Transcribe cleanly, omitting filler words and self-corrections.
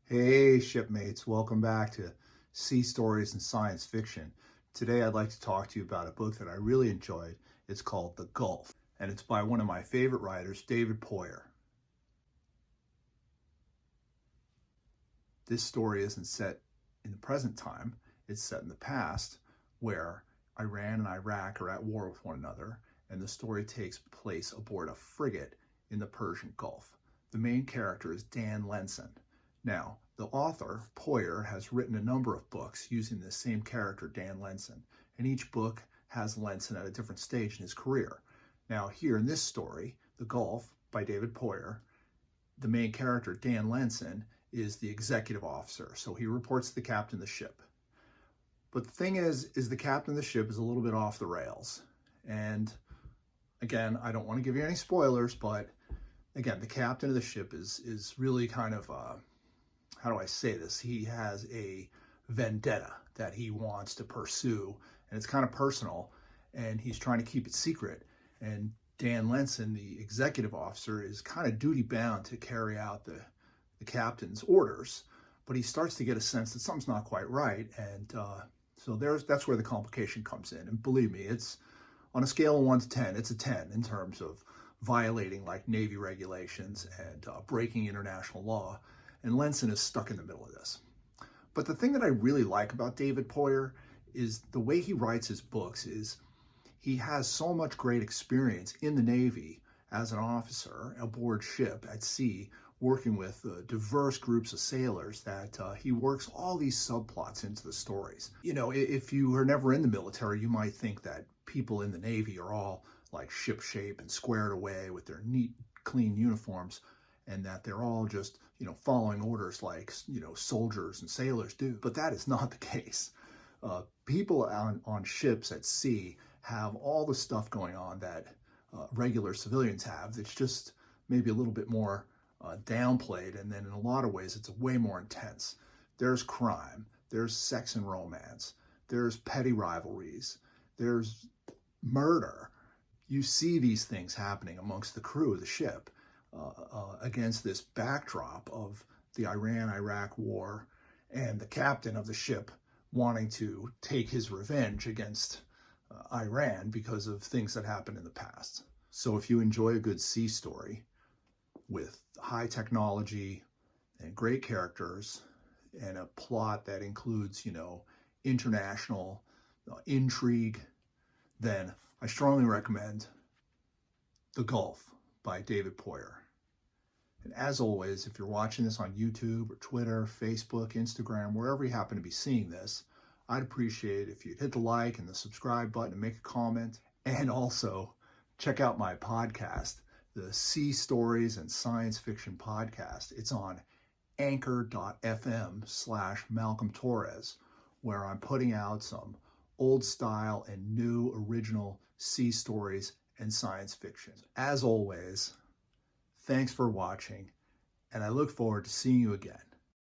Hey shipmates, welcome back to Sea Stories and Science Fiction. Today I'd like to talk to you about a book that I really enjoyed. It's called The Gulf, and it's by one of my favorite writers, David Poyer. This story isn't set in the present time, it's set in the past, where Iran and Iraq are at war with one another, and the story takes place aboard a frigate in the Persian Gulf. The main character is Dan Lenson. Now, the author, Poyer, has written a number of books using this same character, Dan Lenson, and each book has Lenson at a different stage in his career. Now, here in this story, The Gulf, by David Poyer, the main character, Dan Lenson, is the executive officer, so he reports to the captain of the ship. But the thing is the captain of the ship is a little bit off the rails. And again, I don't want to give you any spoilers, but again, the captain of the ship is really kind of how do I say this? He has a vendetta that he wants to pursue, and it's kind of personal, and he's trying to keep it secret. And Dan Lenson, the executive officer, is kind of duty bound to carry out the captain's orders, but he starts to get a sense that something's not quite right, and so that's where the complication comes in. And believe me, it's on a scale of 1 to 10, it's a 10 in terms of violating like Navy regulations and breaking international law. And Lenson is stuck in the middle of this. But the thing that I really like about David Poyer is the way he writes his books is he has so much great experience in the Navy as an officer aboard ship at sea, working with diverse groups of sailors, that he works all these subplots into the stories. You know, if you are never in the military, you might think that people in the Navy are all like shipshape and squared away with their neat, clean uniforms, and that they're all just, following orders like, soldiers and sailors do. But that is not the case. People on ships at sea have all the stuff going on that regular civilians have. That's just maybe a little bit more downplayed, and then in a lot of ways it's way more intense. There's crime, there's sex and romance, there's petty rivalries, there's murder. You see these things happening amongst the crew of the ship against this backdrop of the Iran-Iraq war and the captain of the ship wanting to take his revenge against Iran because of things that happened in the past. So if you enjoy a good sea story with high technology and great characters and a plot that includes, international intrigue, then I strongly recommend The Gulf by David Poyer. And as always, if you're watching this on YouTube or Twitter, Facebook, Instagram, wherever you happen to be seeing this, I'd appreciate if you'd hit the like and the subscribe button and make a comment. And also check out my podcast, the Sea Stories and Science Fiction Podcast. It's on anchor.fm/Malcolm Torres, where I'm putting out some old style and new original sea stories and science fiction. As always, thanks for watching, and I look forward to seeing you again.